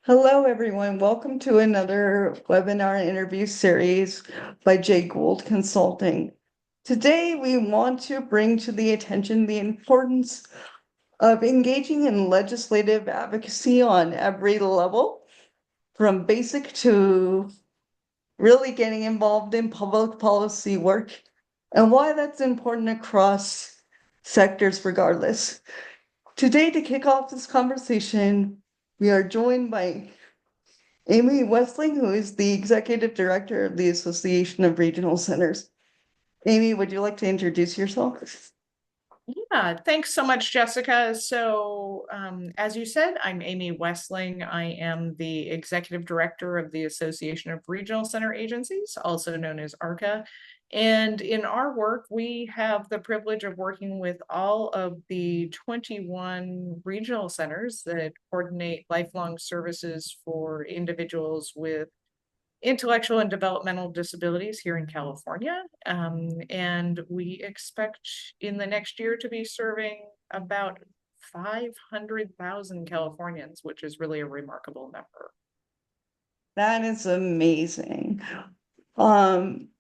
Hello, everyone. Welcome to another webinar interview series by Jay Gould Consulting. Today, we want to bring to the attention the importance of engaging in legislative advocacy on every level, from basic to really getting involved in public policy work, and why that's important across sectors regardless. Today, to kick off this conversation, we are joined by Amy Westling, who is the Executive Director of the Association of Regional Centers. Amy, would you like to introduce yourself? Yeah, thanks so much, Jessica. As you said, I'm Amy Westling. I am the Executive Director of the Association of Regional Center Agencies, also known as ARCA. And in our work, we have the privilege of working with all of the 21 regional centers that coordinate lifelong services for individuals with intellectual and developmental disabilities here in California. And we expect in the next year to be serving about 500,000 Californians, which is really a remarkable number. That is amazing.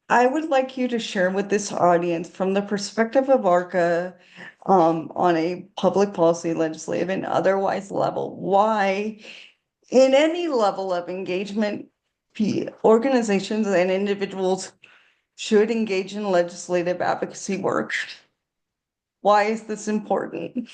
I would like you to share with this audience from the perspective of ARCA on a public policy, legislative, and otherwise level, why in any level of engagement, organizations and individuals should engage in legislative advocacy work. Why is this important?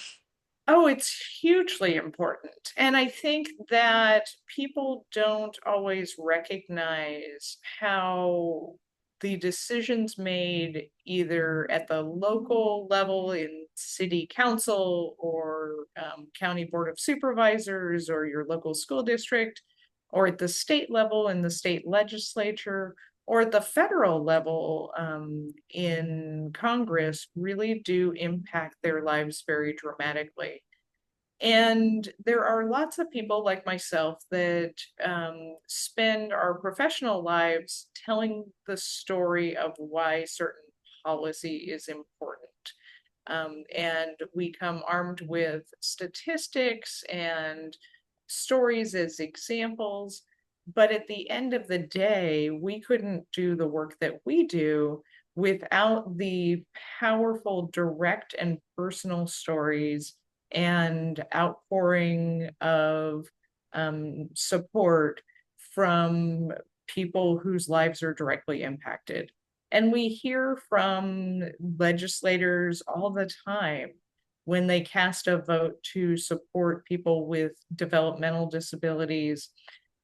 Oh, it's hugely important. And I think that people don't always recognize how the decisions made either at the local level in city council or county board of supervisors or your local school district, or at the state level in the state legislature, or at the federal level in Congress really do impact their lives very dramatically. And there are lots of people like myself that spend our professional lives telling the story of why certain policy is important. And we come armed with statistics and stories as examples. But at the end of the day, we couldn't do the work that we do without the powerful, direct, and personal stories and outpouring of support from people whose lives are directly impacted. And we hear from legislators all the time when they cast a vote to support people with developmental disabilities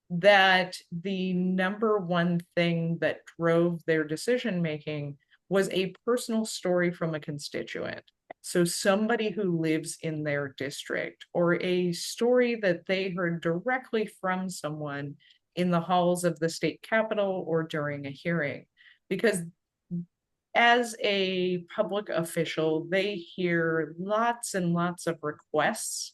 that the number one thing that drove their decision making was a personal story from a constituent. So, somebody who lives in their district, or a story that they heard directly from someone in the halls of the state capitol or during a hearing. Because as a public official, they hear lots and lots of requests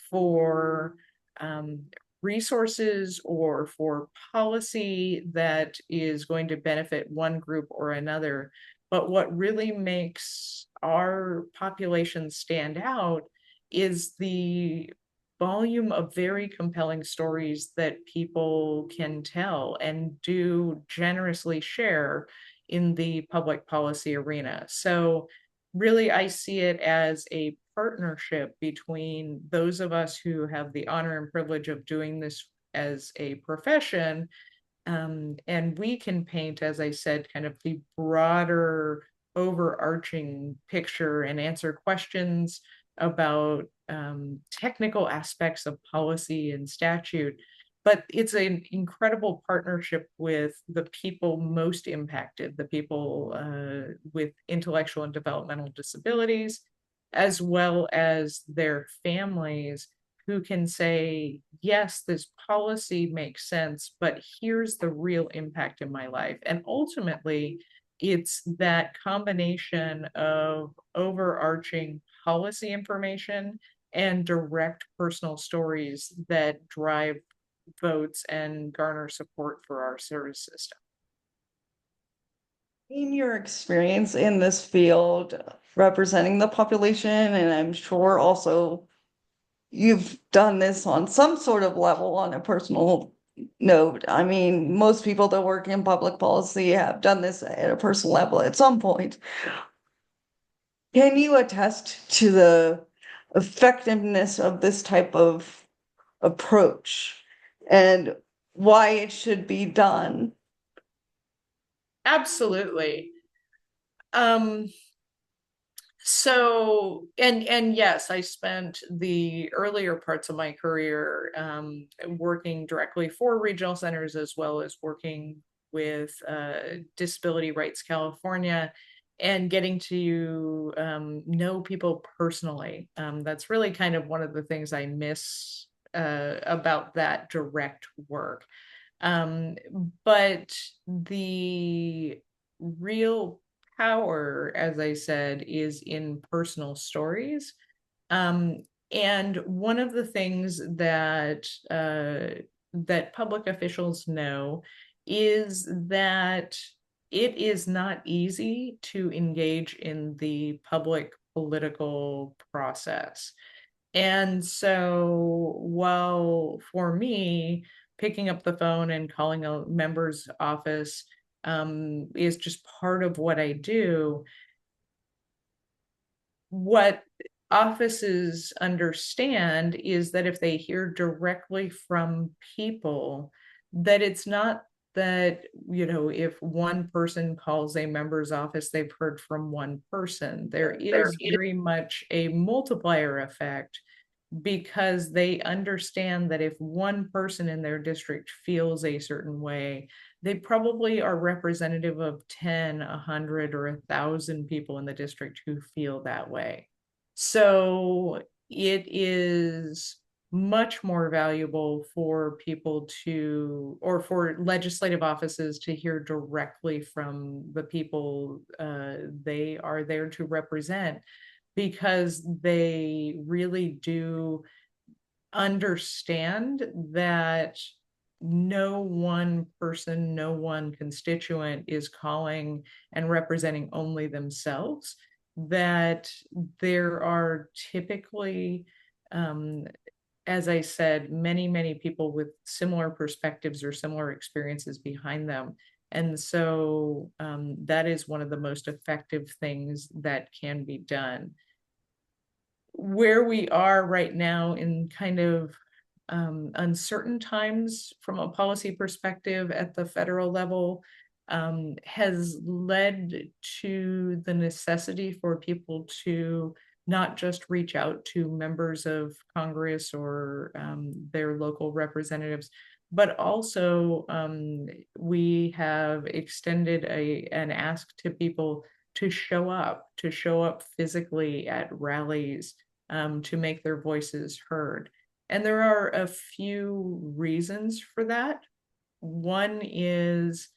for um, resources or for policy that is going to benefit one group or another. But what really makes our population stand out is the volume of very compelling stories that people can tell and do generously share in the public policy arena. So, really, I see it as a partnership between those of us who have the honor and privilege of doing this as a profession. And we can paint, as I said, kind of the broader overarching picture and answer questions about technical aspects of policy and statute. But it's an incredible partnership with the people most impacted, the people with intellectual and developmental disabilities, as well as their families who can say, yes, this policy makes sense, but here's the real impact in my life. And ultimately, it's that combination of overarching policy information and direct personal stories that drive votes and garner support for our service system. In your experience in this field, representing the population, and I'm sure also you've done this on some sort of level on a personal note. I mean, most people that work in public policy have done this at a personal level at some point. Can you attest to the effectiveness of this type of approach and why it should be done? Absolutely. Um, and yes, I spent the earlier parts of my career working directly for regional centers as well as working with Disability Rights California and getting to know people personally. That's really kind of one of the things I miss about that direct work. But the real power, as I said, is in personal stories. Um, and one of the things that public officials know is that it is not easy to engage in the public political process. And so, while for me, picking up the phone and calling a member's office is just part of what I do, what offices understand is that if they hear directly from people, that it's not that, if one person calls a member's office, they've heard from one person. There is very much a multiplier effect because they understand that if one person in their district feels a certain way, they probably are representative of 10, 100, or 1,000 people in the district who feel that way. So it is much more valuable for people to, or for legislative offices to hear directly from the people they are there to represent, because they really do understand that no one person, no one constituent is calling and representing only themselves, that there are typically, as I said, many, many people with similar perspectives or similar experiences behind them. And so that is one of the most effective things that can be done. Where we are right now in kind of uncertain times from a policy perspective at the federal level has led to the necessity for people to not just reach out to members of Congress or their local representatives, but also we have extended an ask to people to show up physically at rallies, to make their voices heard. And there are a few reasons for that. One is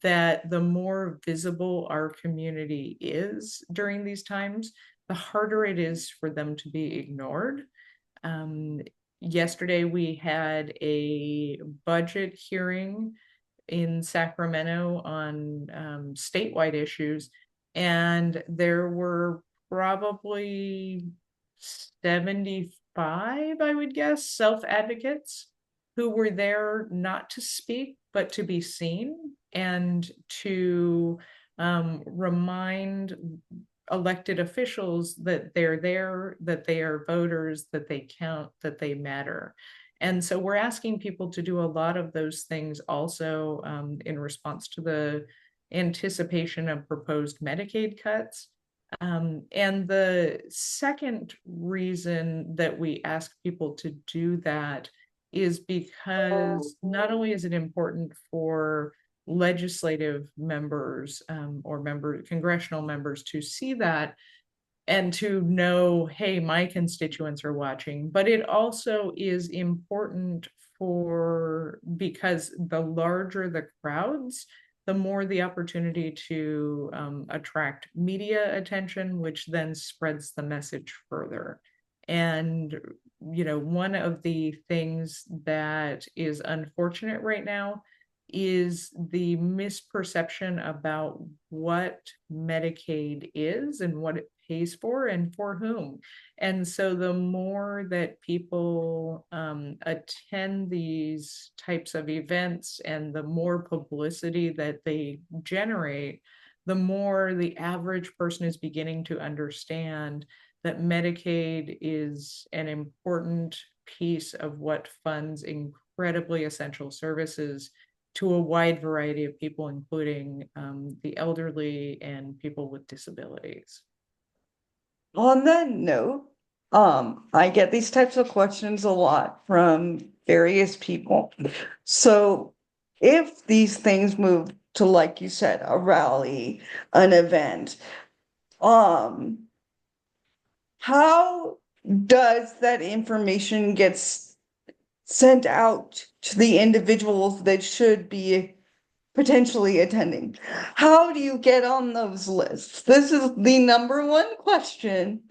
that the more visible our community is during these times, the harder it is for them to be ignored. Yesterday, we had a budget hearing in Sacramento on statewide issues, and there were probably 75, I would guess, self-advocates who were there not to speak, but to be seen and to remind elected officials that they're there, that they are voters, that they count, that they matter. And so we're asking people to do a lot of those things also in response to the anticipation of proposed Medicaid cuts. And the second reason that we ask people to do that is because not only is it important for legislative members or congressional members to see that and to know, hey, my constituents are watching, but it also is important because the larger the crowds, the more the opportunity to attract media attention, which then spreads the message further. And, one of the things that is unfortunate right now is the misperception about what Medicaid is and what it pays for and for whom. And so the more that people attend these types of events and the more publicity that they generate, the more the average person is beginning to understand that Medicaid is an important piece of what funds incredibly essential services to a wide variety of people, including the elderly and people with disabilities. On that note, I get these types of questions a lot from various people. So if these things move to, like you said, a rally, an event, um, how does that information get sent out to the individuals that should be potentially attending? How do you get on those lists? This is the number one question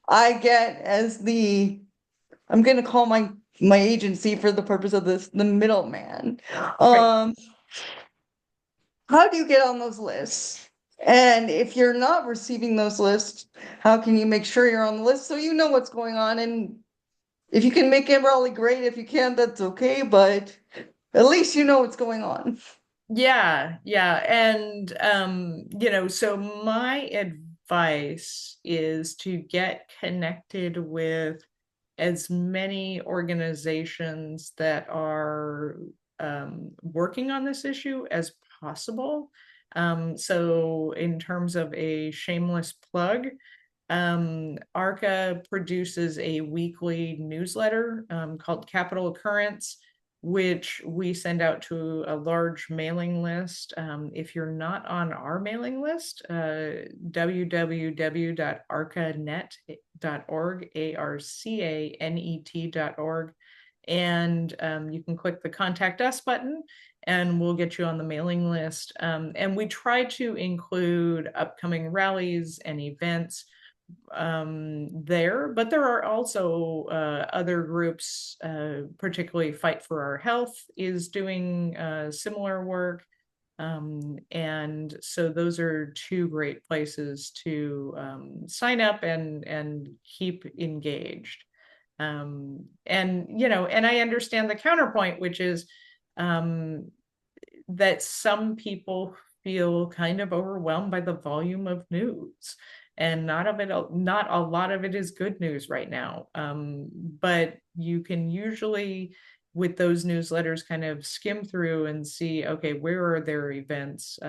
I get as I'm gonna call my agency for the purpose of this, the middleman. Right. How do you get on those lists? And if you're not receiving those lists, how can you make sure you're on the list so you know what's going on? And if you can make it rally, great. If you can't, that's okay, but at least you know what's going on. Yeah, yeah. And so my advice is to get connected with as many organizations that are working on this issue as possible. So in terms of a shameless plug, ARCA produces a weekly newsletter called Capital Occurrence, which we send out to a large mailing list. If you're not on our mailing list, www.arcanet.org, ARCANET.org, and you can click the Contact Us button and we'll get you on the mailing list. And we try to include upcoming rallies and events there, but there are also other groups, particularly Fight for Our Health is doing similar work. And so those are two great places to sign up and keep engaged. And I understand the counterpoint, which is that some people feel kind of overwhelmed by the volume of news, and not a lot of it is good news right now. But you can usually, with those newsletters, kind of skim through and see, okay, where are there events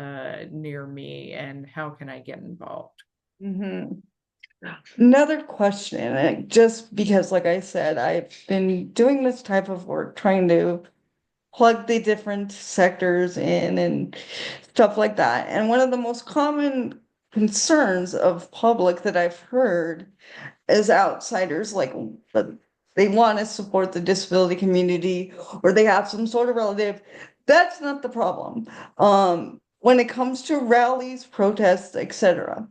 near me and how can I get involved? Mhm. Another question, and just because, like I said, I've been doing this type of work, trying to plug the different sectors in and stuff like that. And one of the most common concerns of public that I've heard as outsiders, like they want to support the disability community or they have some sort of relative. That's not the problem. When it comes to rallies, protests, etc.,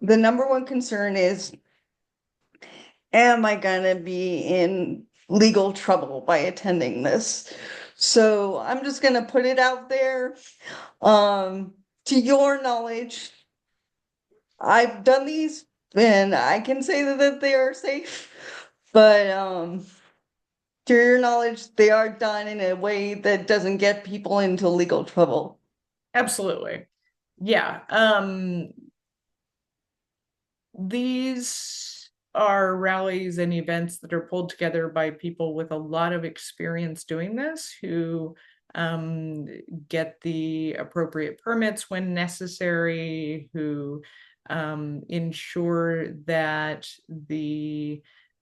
the number one concern is, am I gonna be in legal trouble by attending this? So I'm just gonna put it out there. To your knowledge, I've done these and I can say that they are safe, but to your knowledge, they are done in a way that doesn't get people into legal trouble. Absolutely. Yeah. These are rallies and events that are pulled together by people with a lot of experience doing this, who get the appropriate permits when necessary, who ensure that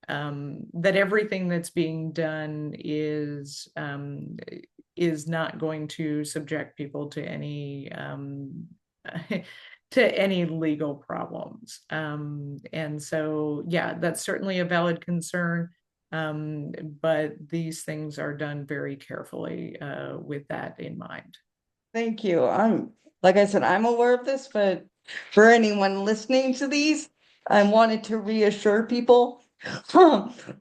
that everything that's being done is not going to subject people to any to any legal problems. And so, yeah, that's certainly a valid concern. But these things are done very carefully with that in mind. Thank you. Like I said, I'm aware of this, but for anyone listening to these, I wanted to reassure people,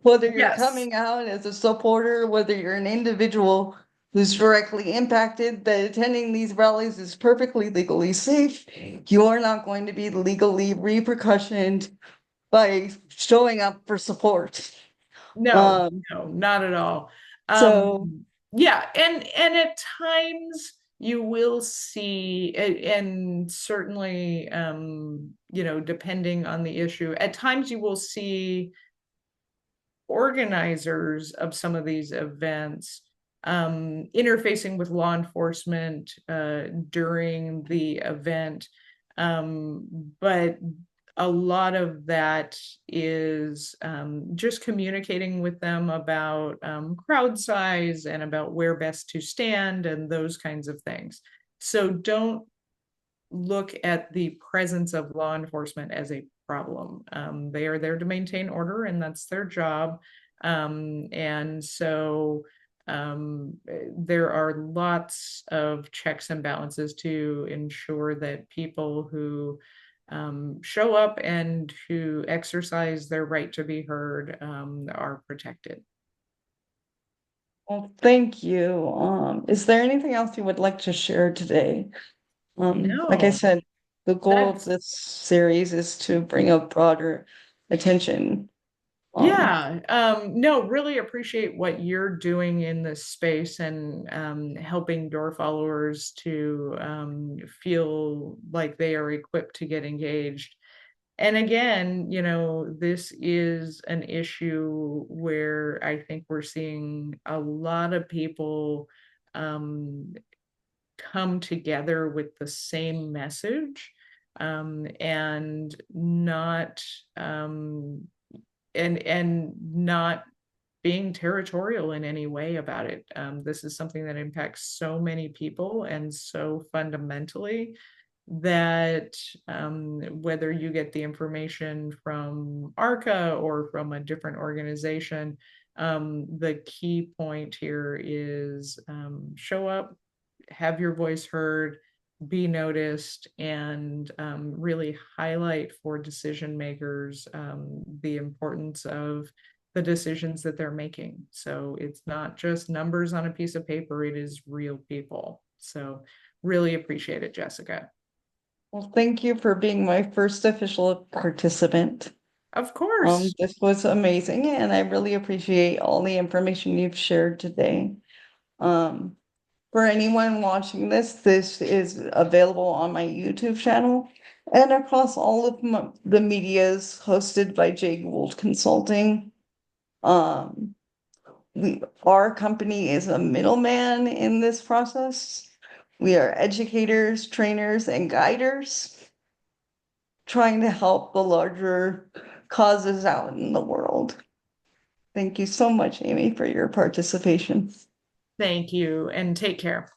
whether you're Yes. coming out as a supporter, whether you're an individual who's directly impacted, that attending these rallies is perfectly legally safe. You are not going to be legally repercussioned by showing up for support. No, Um, no, not at all. so Yeah, and at times you will see, and certainly, you know, depending on the issue, at times you will see organizers of some of these events interfacing with law enforcement during the event. But a lot of that is just communicating with them about crowd size and about where best to stand and those kinds of things. So don't look at the presence of law enforcement as a problem. They are there to maintain order, and that's their job. And so there are lots of checks and balances to ensure that people who show up and who exercise their right to be heard are protected. well, thank you. Is there anything else you would like to share today? Like I No, said, the goal of that's this series is to bring a broader attention. Yeah, no, really appreciate what you're doing in this space and helping door followers to feel like they are equipped to get engaged. And again, you know, this is an issue where I think we're seeing a lot of people um, come together with the same message and not not being territorial in any way about it. This is something that impacts so many people and so fundamentally that whether you get the information from ARCA or from a different organization, the key point here is show up, have your voice heard, be noticed, and really highlight for decision makers the importance of the decisions that they're making. So it's not just numbers on a piece of paper, it is real people. So really appreciate it, Jessica. Well, thank you for being my first official participant. Of course. This was amazing, and I really appreciate all the information you've shared today. Um, for anyone watching this, this is available on my YouTube channel and across all of the medias hosted by Jay Gould Consulting. Um, our company is a middleman in this process. We are educators, trainers, and guiders trying to help the larger causes out in the world. Thank you so much, Amy, for your participation. Thank you and take care.